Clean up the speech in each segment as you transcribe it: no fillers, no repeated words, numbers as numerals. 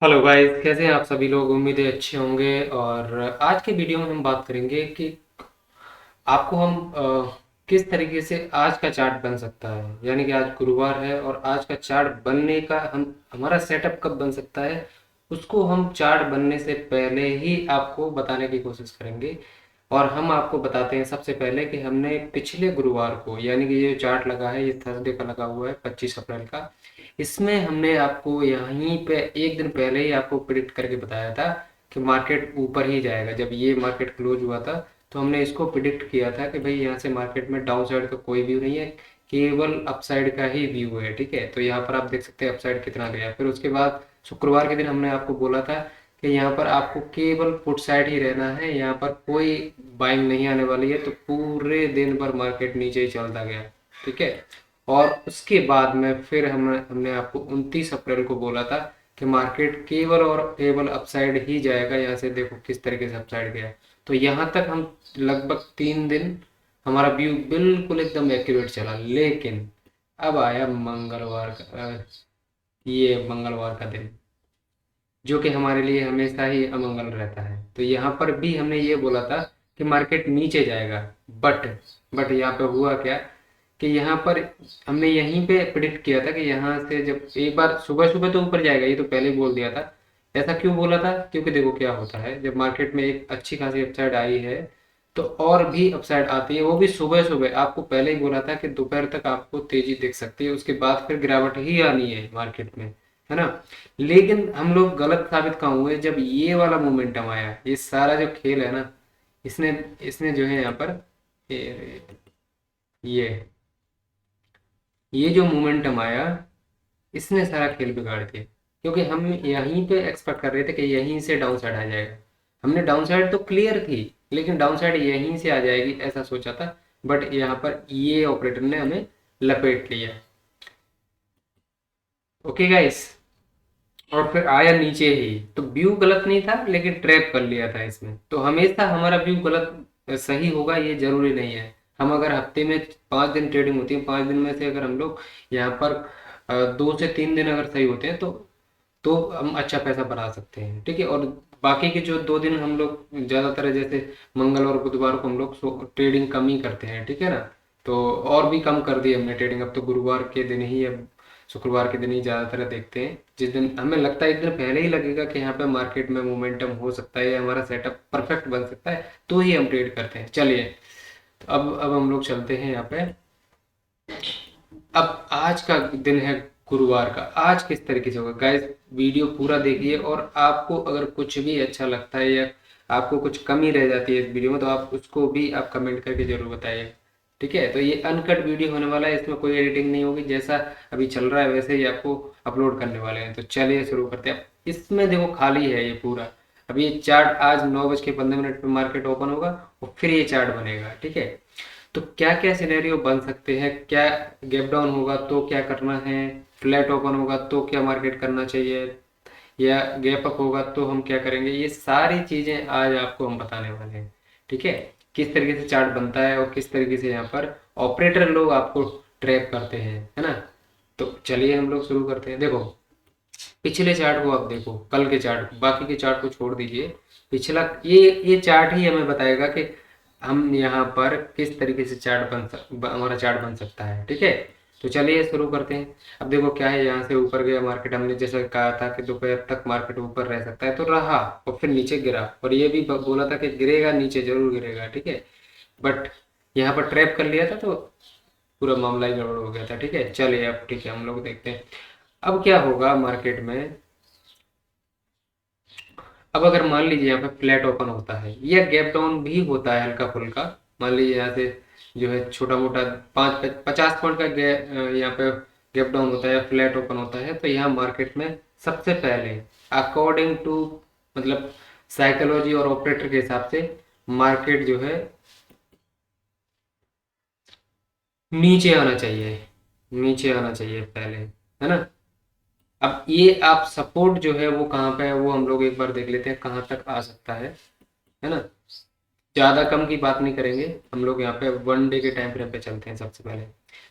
Hello guys, कैसे हैं आप सभी लोग। उम्मीद है अच्छे होंगे। और आज के वीडियो में हम बात करेंगे कि आपको हम किस तरीके से आज का चार्ट बन सकता है। यानी कि आज गुरुवार है और आज का चार्ट बनने का हम हमारा सेटअप कब बन सकता है, उसको हम चार्ट बनने से पहले ही आपको बताने की कोशिश करेंगे। और हम आपको बताते हैं सबसे पहले कि हमने पिछले गुरुवार को, यानी कि ये चार्ट लगा है, ये थर्सडे का लगा हुआ है 25 अप्रैल का। इसमें हमने आपको यहीं पे एक दिन पहले ही आपको प्रिडिक्ट करके बताया था कि मार्केट ऊपर ही जाएगा। जब ये मार्केट क्लोज हुआ था तो हमने इसको प्रिडिक्ट किया था कि भाई यहाँ से मार्केट में डाउन साइड का कोई व्यू नहीं है, केवल अपसाइड का ही व्यू है। ठीक है, तो यहाँ पर आप देख सकते हैं अपसाइड कितना गया। फिर उसके बाद शुक्रवार के दिन हमने आपको बोला था कि यहाँ पर आपको केवल पुट साइड ही रहना है, यहाँ पर कोई बाइंग नहीं आने वाली है। तो पूरे दिन भर मार्केट नीचे ही चलता गया। ठीक है, और उसके बाद में फिर हमने आपको 29 अप्रैल को बोला था कि मार्केट केवल और केवल अपसाइड ही जाएगा। यहाँ से देखो किस तरीके से अपसाइड गया। तो यहाँ तक हम लगभग 3 दिन हमारा व्यू बिल्कुल एकदम एक्यूरेट चला। लेकिन अब आया मंगलवार का ये मंगलवार का दिन, जो कि हमारे लिए हमेशा ही अमंगल रहता है। तो यहाँ पर भी हमने ये बोला था कि मार्केट नीचे जाएगा। बट बट यहाँ पे हुआ क्या कि यहाँ पर हमने यहीं पे प्रिडिक्ट किया था कि यहाँ से जब एक बार सुबह सुबह तो ऊपर जाएगा, ये तो पहले ही बोल दिया था। ऐसा क्यों बोला था? क्योंकि देखो क्या होता है, जब मार्केट में एक अच्छी खासी अपसाइड आई है तो और भी अपसाइड आती है, वो भी सुबह सुबह। आपको पहले ही बोला था कि दोपहर तक आपको तेजी दिख सकती है, उसके बाद फिर गिरावट ही आनी है मार्केट में, है ना। लेकिन हम लोग गलत साबित कहाँ हुए? जब ये वाला मोमेंटम आया, ये सारा जो खेल है ना, इसने इसने जो है यहाँ पर ये ये जो मोमेंटम आया, इसने सारा खेल बिगाड़ दिया। क्योंकि हम यहीं पे एक्सपेक्ट कर रहे थे कि यहीं से डाउन साइड आ जाएगा। हमने डाउन साइड तो क्लियर थी, लेकिन डाउन साइड यहीं से आ जाएगी ऐसा सोचा था। बट यहाँ पर ये ऑपरेटर ने हमें लपेट लिया। ओके गाइस, और फिर आया नीचे ही। तो व्यू गलत नहीं था, लेकिन ट्रैप कर लिया था इसमें। तो हमेशा हमारा व्यू गलत सही होगा ये जरूरी नहीं है। हम अगर हफ्ते में 5 दिन ट्रेडिंग होती है, 5 दिन में से अगर हम लोग यहाँ पर 2 से 3 दिन अगर सही होते हैं तो हम अच्छा पैसा बना सकते हैं। ठीक है, और बाकी के जो 2 दिन हम लोग ज़्यादातर जैसे मंगल और बुधवार को हम लोग ट्रेडिंग कम ही करते हैं। ठीक है ना, तो और भी कम कर दी हमने ट्रेडिंग। अब तो गुरुवार के दिन ही, अब शुक्रवार के दिन ही ज़्यादातर देखते हैं। जिस दिन हमें लगता है एक दिन पहले ही लगेगा कि यहाँ पे मार्केट में मोमेंटम हो सकता है या हमारा सेटअप परफेक्ट बन सकता है, तो ही हम ट्रेड करते हैं। चलिए, तो अब हम लोग चलते हैं यहाँ पे। अब आज का दिन है गुरुवार का। आज किस तरीके से होगा गाइस, वीडियो पूरा देखिए। और आपको अगर कुछ भी अच्छा लगता है या आपको कुछ कमी रह जाती है इस वीडियो में, तो आप उसको भी आप कमेंट करके जरूर बताइए। ठीक है, तो ये अनकट वीडियो होने वाला है, इसमें कोई एडिटिंग नहीं होगी। जैसा अभी चल रहा है वैसे ही आपको अपलोड करने वाले हैं। तो चलिए शुरू करते हैं। इसमें देखो खाली है ये पूरा। अब ये चार्ट आज 9:15 पे मार्केट ओपन होगा और फिर ये चार्ट बनेगा। ठीक है, तो क्या क्या सिनेरियो बन सकते हैं, क्या गैप डाउन होगा तो क्या करना है, फ्लैट ओपन होगा तो क्या मार्केट करना चाहिए, या गैप अप होगा तो हम क्या करेंगे, ये सारी चीजें आज आपको हम बताने वाले हैं। ठीक है, किस तरीके से चार्ट बनता है और किस तरीके से यहाँ पर ऑपरेटर लोग आपको ट्रैप करते हैं, है ना। तो चलिए हम लोग शुरू करते हैं। देखो, पिछले चार्ट को आप देखो, कल के चार्ट को, बाकी के चार्ट को छोड़ दीजिए। पिछला ये चार्ट ही हमें बताएगा कि हम यहाँ पर किस तरीके से हमारा चार्ट बन सकता है। ठीक है, तो चलिए शुरू करते हैं। अब देखो क्या है, यहाँ से ऊपर गया मार्केट, हमने जैसा कहा था कि दोपहर तक मार्केट ऊपर रह सकता है, तो रहा और फिर नीचे गिरा। और ये भी बोला था कि गिरेगा, नीचे जरूर गिरेगा। ठीक है, बट यहाँ पर ट्रैप कर लिया था तो पूरा मामला ही गड़बड़ हो गया था। ठीक है, चलिए अब ठीक है हम लोग देखते हैं अब क्या होगा मार्केट में। अब अगर मान लीजिए यहाँ पे फ्लैट ओपन होता है या गैप डाउन भी होता है हल्का फुल्का, मान लीजिए यहाँ से जो है छोटा मोटा 50 पॉइंट का यहाँ पे गैप डाउन होता है या फ्लैट ओपन होता है, तो यहाँ मार्केट में सबसे पहले अकॉर्डिंग टू, मतलब साइकोलॉजी और ऑपरेटर के हिसाब से, मार्केट जो है नीचे आना चाहिए। नीचे आना चाहिए पहले, है ना। अब ये आप सपोर्ट जो है वो कहाँ पे है, वो हम लोग एक बार देख लेते हैं कहाँ तक आ सकता है ना। ज्यादा कम की बात नहीं करेंगे हम लोग, यहाँ पे 1 डे के टाइम फ्रेम पे चलते हैं सबसे पहले।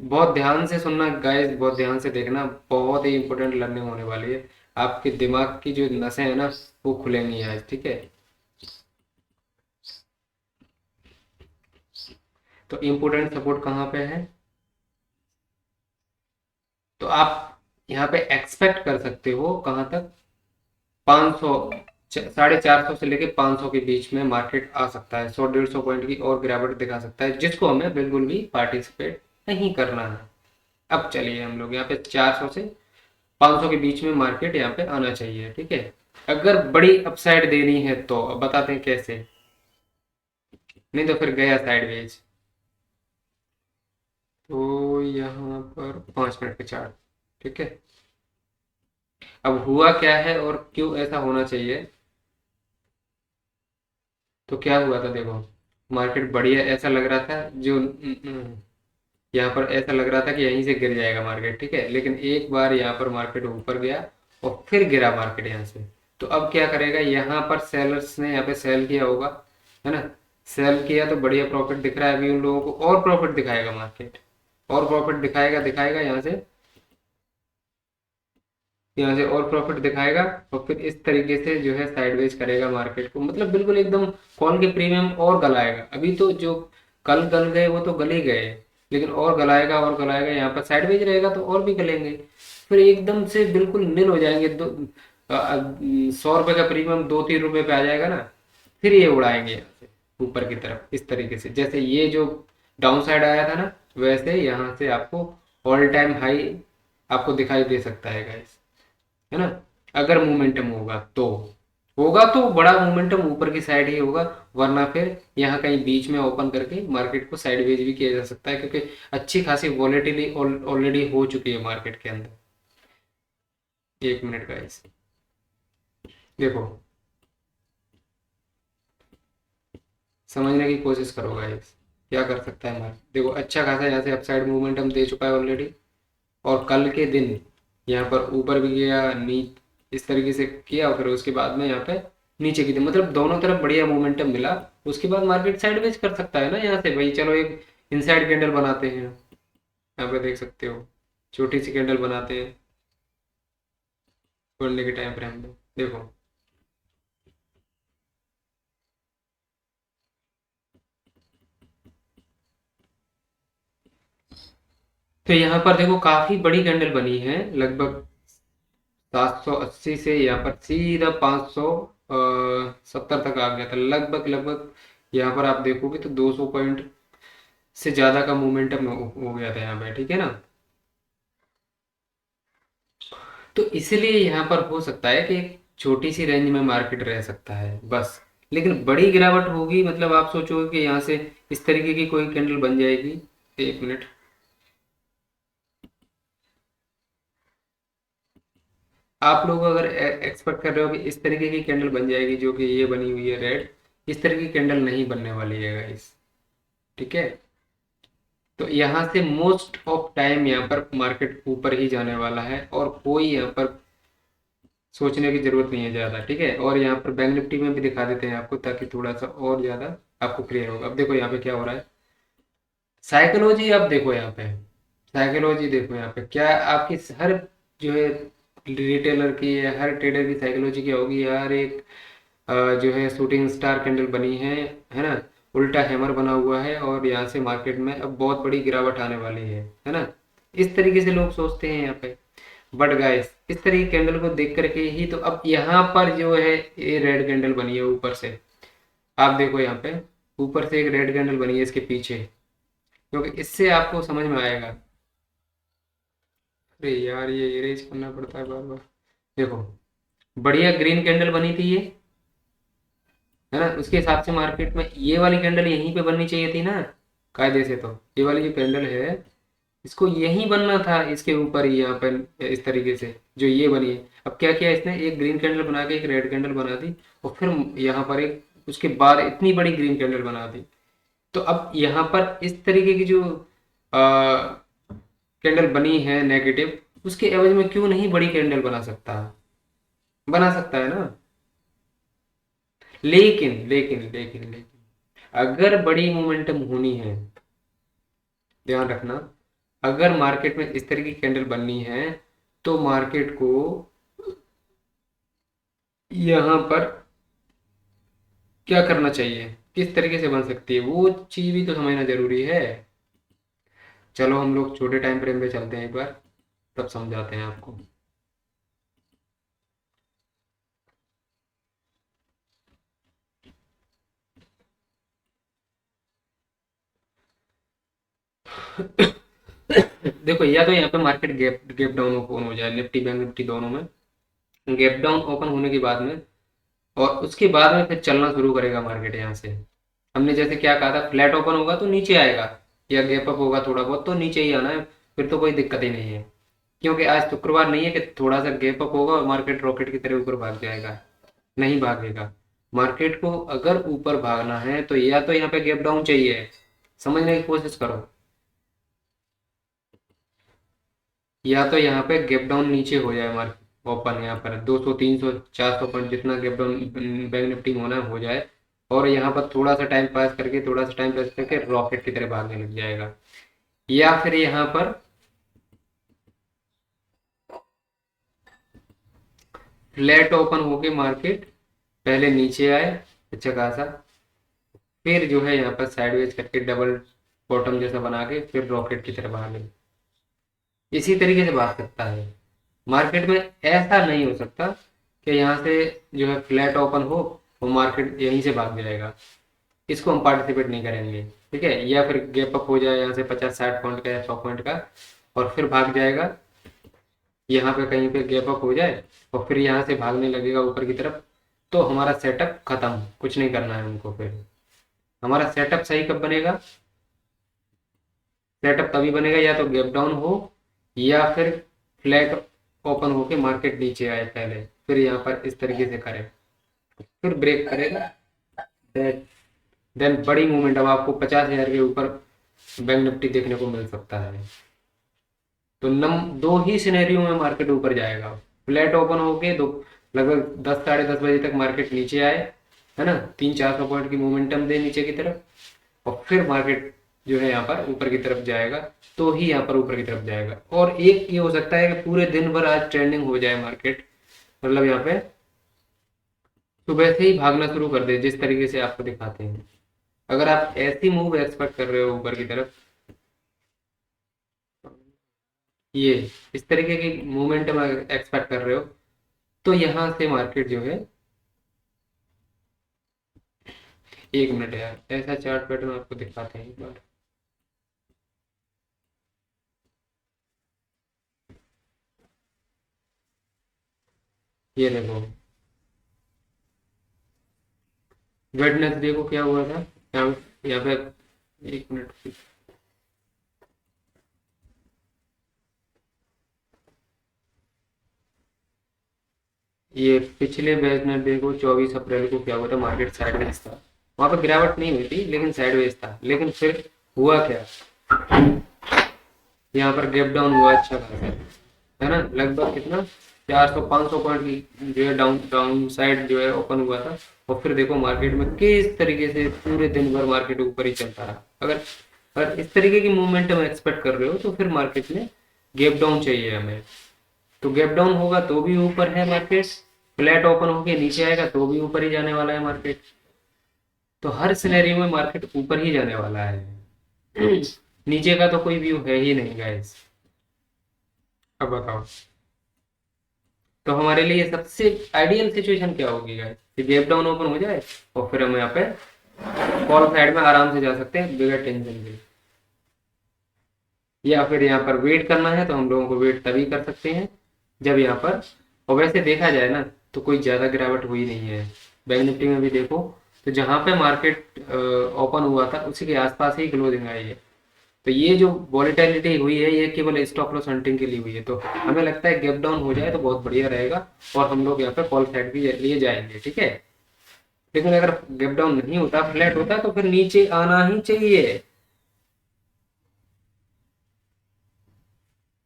बहुत ध्यान से सुनना गाइस, बहुत ध्यान से देखना, बहुत ही इंपॉर्टेंट लर्निंग होने वाली है। आपके दिमाग की जो नसें हैं ना वो खुलेंगी आज, ठीक है। तो इम्पोर्टेंट सपोर्ट कहाँ पे है, तो आप यहाँ पे एक्सपेक्ट कर सकते हो कहाँ तक, 500, 450 से लेके 500 के बीच में मार्केट आ सकता है। 100-150 पॉइंट की और गिरावट दिखा सकता है, जिसको हमें बिल्कुल भी पार्टिसिपेट नहीं करना है। अब चलिए हम लोग यहाँ पे 400 से 500 के बीच में मार्केट यहाँ पे आना चाहिए, ठीक है। अगर बड़ी अपसाइड देनी है तो अब बताते हैं कैसे, नहीं तो फिर गया साइडवेज। तो यहाँ पर 5 मिनट का चार्ट, ठीक है। अब हुआ क्या है और क्यों ऐसा होना चाहिए, तो क्या हुआ था देखो, मार्केट बढ़िया ऐसा लग रहा था, जो यहाँ पर ऐसा लग रहा था कि यहीं से गिर जाएगा मार्केट, ठीक है। लेकिन एक बार यहाँ पर मार्केट ऊपर गया और फिर गिरा मार्केट यहाँ से। तो अब क्या करेगा, यहाँ पर सेलर्स ने यहाँ पे सेल किया होगा, है ना। सेल किया तो बढ़िया प्रॉफिट दिख रहा है, अभी उन लोगों को और प्रॉफिट दिखाएगा मार्केट, और प्रॉफिट दिखाएगा दिखाएगा यहाँ से और प्रॉफिट दिखाएगा, और फिर इस तरीके से जो है साइडवेज करेगा मार्केट को, मतलब बिल्कुल एकदम कॉल के प्रीमियम और गलाएगा। अभी तो जो कल गल गए वो तो गल ही गए, लेकिन और गलाएगा, यहाँ पर साइडवेज रहेगा तो और भी गलेंगे, फिर एकदम से बिल्कुल नील हो जाएंगे। 100 रुपये का प्रीमियम 2-3 रुपये पे आ जाएगा ना, फिर ये उड़ाएंगे यहाँ से ऊपर की तरफ इस तरीके से, जैसे ये जो डाउन साइड आया था ना, वैसे यहाँ से आपको ऑल टाइम हाई आपको दिखाई दे सकता है गाइस, है ना। अगर मोमेंटम होगा तो बड़ा मोमेंटम ऊपर की साइड ही होगा, वरना फिर यहाँ कहीं बीच में ओपन करके मार्केट को साइडवेज भी किया जा सकता है, क्योंकि अच्छी खासी वॉलेटिली ऑलरेडी हो चुकी है मार्केट के अंदर। 1 मिनट गाइस, देखो समझने की कोशिश करो गाइस, क्या कर सकता है मार्केट। देखो अच्छा खासा यहाँ से अपसाइड मोमेंटम दे चुका है ऑलरेडी, और कल के दिन यहाँ पर ऊपर भी गया, इस तरीके से किया, और फिर उसके बाद में यहाँ पे नीचे की थी, मतलब दोनों तरफ बढ़िया मोमेंटम मिला। उसके बाद मार्केट साइडवेज कर सकता है ना यहाँ से, भाई चलो एक इनसाइड कैंडल बनाते हैं, यहाँ पे देख सकते हो छोटी सी कैंडल बनाते हैं छोड़ने के टाइम फ्रेम में, देखो। तो यहाँ पर देखो काफी बड़ी कैंडल बनी है, लगभग 780 से यहाँ पर सीधा 570 तक आ गया था, लगभग लगभग। यहाँ पर आप देखोगे तो 200 पॉइंट से ज्यादा का मोमेंटम हो गया था यहाँ पे, ठीक है ना। तो इसलिए यहाँ पर हो सकता है कि एक छोटी सी रेंज में मार्केट रह सकता है बस, लेकिन बड़ी गिरावट होगी, मतलब आप सोचोगे कि यहाँ से इस तरीके की कोई कैंडल बन जाएगी। 1 मिनट, आप लोग अगर एक्सपेक्ट कर रहे हो कि इस तरीके की कैंडल बन जाएगी जो कि ये बनी हुई है रेड, इस तरह की कैंडल नहीं बनने वाली है गाइस, ठीक है। तो यहाँ से मोस्ट ऑफ टाइम यहाँ पर मार्केट ऊपर ही जाने वाला है, और कोई यहाँ पर सोचने की जरूरत नहीं है ज़्यादा, ठीक है। और यहाँ पर बैंक निफ्टी में भी दिखा देते हैं आपको, ताकि थोड़ा सा और ज़्यादा आपको क्लियर होगा। अब देखो यहाँ पे क्या हो रहा है, साइकोलॉजी, अब देखो यहाँ पे साइकोलॉजी, देखो यहाँ पे क्या आपकी हर जो है रिटेलर की या हर ट्रेडर की साइकोलॉजी क्या होगी यार, एक जो है शूटिंग स्टार कैंडल बनी है ना, उल्टा हैमर बना हुआ है, और यहाँ से मार्केट में अब बहुत बड़ी गिरावट आने वाली है ना। इस तरीके से लोग सोचते हैं यहाँ पे। बट गाइस इस तरह की कैंडल को देख करके ही तो अब यहाँ पर जो है ये रेड कैंडल बनी है ऊपर से, आप देखो यहाँ पे ऊपर से एक रेड कैंडल बनी है इसके पीछे, क्योंकि इससे आपको समझ में आएगा। अरे यार ये इरेज करना पड़ता है बार बार, देखो बढ़िया ग्रीन कैंडल बनी थी ये, है ना। उसके हिसाब से मार्केट में ये वाली कैंडल यहीं पे बननी चाहिए थी ना, कायदे से तो ये वाली जो कैंडल है इसको यहीं बनना था, इसके ऊपर ही यहाँ पर इस तरीके से जो ये बनी है। अब क्या किया इसने, एक ग्रीन कैंडल बना के एक रेड कैंडल बना दी, और फिर यहाँ पर एक उसके बाद इतनी बड़ी ग्रीन कैंडल बना दी। तो अब यहाँ पर इस तरीके की जो कैंडल बनी है नेगेटिव, उसके एवज में क्यों नहीं बड़ी कैंडल बना सकता, बना सकता है ना। लेकिन लेकिन लेकिन लेकिन अगर बड़ी मोमेंटम होनी है, ध्यान रखना, अगर मार्केट में इस तरह की कैंडल बननी है तो मार्केट को यहाँ पर क्या करना चाहिए, किस तरीके से बन सकती है, वो चीज़ भी तो समझना जरूरी है। चलो हम लोग छोटे टाइम फ्रेम पे चलते हैं एक बार, तब समझाते हैं आपको। देखो, या तो यहाँ पे market gap gap down open हो जाए, निफ्टी बैंक निफ्टी दोनों में गैप डाउन ओपन होने के बाद में, और उसके बाद में फिर चलना शुरू करेगा मार्केट यहाँ से। हमने जैसे क्या कहा था, फ्लैट ओपन होगा तो नीचे आएगा, या गैप अप होगा थोड़ा बहुत तो नीचे ही आना है, फिर तो कोई दिक्कत ही नहीं है। क्योंकि आज शुक्रवार नहीं है कि थोड़ा सा गैप अप होगा और मार्केट रॉकेट की तरह ऊपर भाग जाएगा, नहीं भागेगा। मार्केट को अगर ऊपर भागना है तो या तो यहाँ पे गैप डाउन चाहिए, समझने की कोशिश करो, या तो यहाँ पे गैप डाउन नीचे हो जाए मार्केट ओपन, यहाँ पर 200 300 400 पॉइंट जितना गैप डाउन बैंक निफ्टी में होना है हो जाए, और यहाँ पर थोड़ा सा टाइम पास करके थोड़ा सा टाइम पास करके रॉकेट की तरह भागने लग जाएगा। या फिर यहाँ पर फ्लैट ओपन होके मार्केट पहले नीचे आए अच्छा खासा, फिर जो है यहाँ पर साइडवेज करके डबल बॉटम जैसा बना के फिर रॉकेट की तरफ भागे, इसी तरीके से भाग सकता है। मार्केट में ऐसा नहीं हो सकता कि यहाँ से जो है फ्लैट ओपन हो और मार्केट यहीं से भाग जाएगा, इसको हम पार्टिसिपेट नहीं करेंगे। ठीक है, या फिर गैप अप हो जाए यहाँ से 50 60 पॉइंट का या 100 पॉइंट का, और फिर भाग जाएगा, यहाँ पे कहीं पे गैप अप हो जाए और फिर यहाँ से भागने लगेगा ऊपर की तरफ, तो हमारा सेटअप खत्म, कुछ नहीं करना है हमको। फिर हमारा सेटअप सही कब बनेगा, सेटअप तभी बनेगा या तो गैप डाउन हो या फिर फ्लैट ओपन होके मार्केट नीचे आए पहले, फिर यहाँ पर इस तरीके से करे, फिर ब्रेक करेगा, देन बड़ी मूवमेंट, अब आपको 50,000 के ऊपर बैंक निफ्टी देखने को मिल सकता है। तो दो ही सिनेरियो में मार्केट ऊपर जाएगा, फ्लैट ओपन होके दो लगभग 10 साढ़े 10 बजे तक मार्केट नीचे आए, है ना, 300 400 पॉइंट की मोमेंटम दे नीचे की तरफ, और फिर मार्केट जो है यहाँ पर ऊपर की तरफ जाएगा, तो ही यहाँ पर ऊपर की तरफ जाएगा। और एक ये हो सकता है कि पूरे दिन भर आज ट्रेंडिंग हो जाए मार्केट, मतलब यहाँ पे सुबह से ही भागना शुरू कर दे जिस तरीके से आपको दिखाते हैं। अगर आप ऐसी मूव एक्सपेक्ट कर रहे हो ऊपर की तरफ, ये इस तरीके की मोमेंटम एक्सपेक्ट कर रहे हो, तो यहाँ से मार्केट जो है, एक मिनट यार, ऐसा चार्ट पैटर्न आपको दिखाते हैं एक बार। ये देखो, वेडनेसडे को क्या हुआ था, यहाँ यहाँ पे, एक मिनट, ये पिछले वेडनेसडे को 24 अप्रैल को क्या हुआ था, मार्केट साइडवेज था, वहां पर गिरावट नहीं हुई थी लेकिन साइडवेज था, लेकिन फिर हुआ क्या, यहाँ पर गैप डाउन हुआ अच्छा खासा, है ना, लगभग कितना 400 500 पॉइंट की जो है डाउन साइड जो है ओपन हुआ था। और फिर देखो मार्केट में किस तरीके से पूरे दिन भर मार्केट ऊपर ही चलता रहा। अगर अगर इस तरीके की मूवमेंट हम एक्सपेक्ट कर रहे हो तो फिर मार्केट में गैप डाउन चाहिए हमें, तो गैप डाउन होगा तो भी ऊपर है मार्केट, फ्लैट ओपन होके नीचे आएगा तो भी ऊपर ही जाने वाला है मार्केट, तो हर सिनेरियो में मार्केट ऊपर ही जाने वाला है। नीचे का तो कोई व्यू है ही नहीं गाइस। अब बताओ, तो हमारे लिए सबसे आइडियल सिचुएशन क्या होगी गाइस, कि गैप डाउन ओपन हो जाए और फिर हम यहाँ पे कॉल साइड में आराम से जा सकते हैं बिगर टेंशन के, या फिर यहाँ पर वेट करना है तो हम लोगों को वेट तभी कर सकते हैं जब यहाँ पर, और वैसे देखा जाए ना तो कोई ज़्यादा गिरावट हुई नहीं है, बैंक निफ्टी में भी देखो तो जहाँ पे मार्केट ओपन हुआ था उसी के आसपास ही क्लोजिंग आई है, तो ये जो वॉलेटिलिटी हुई है ये केवल स्टॉप लॉस हंटिंग के लिए हुई है, तो हमें लगता है गैप डाउन हो जाए तो बहुत बढ़िया रहेगा और हम लोग यहाँ पे कॉल साइड के लिए जाएंगे। ठीक है, लेकिन अगर गैप डाउन नहीं होता, फ्लैट होता, तो फिर नीचे आना ही चाहिए।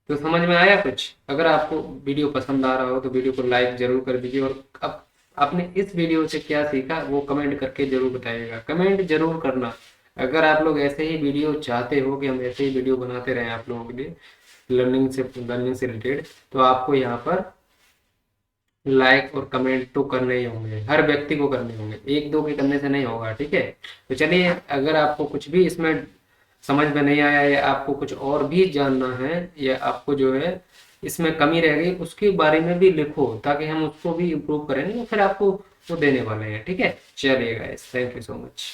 तो समझ में आया कुछ, अगर आपको वीडियो पसंद आ रहा हो तो वीडियो को लाइक जरूर कर दीजिए, और अब आपने इस वीडियो से क्या सीखा वो कमेंट करके जरूर बताइएगा, कमेंट जरूर करना। अगर आप लोग ऐसे ही वीडियो चाहते हो कि हम ऐसे ही वीडियो बनाते रहें आप लोगों के लिए लर्निंग से रिलेटेड, तो आपको यहाँ पर लाइक और कमेंट तो करने ही होंगे, हर व्यक्ति को करने होंगे, एक दो के करने से नहीं होगा, ठीक है। तो चलिए, अगर आपको कुछ भी इसमें समझ में नहीं आया या आपको कुछ और भी जानना है या आपको जो है इसमें कमी रह गई उसके बारे में भी लिखो, ताकि हम उसको भी इम्प्रूव करेंगे, तो फिर आपको वो देने वाले हैं, ठीक है। चलिए guys, thank you so much.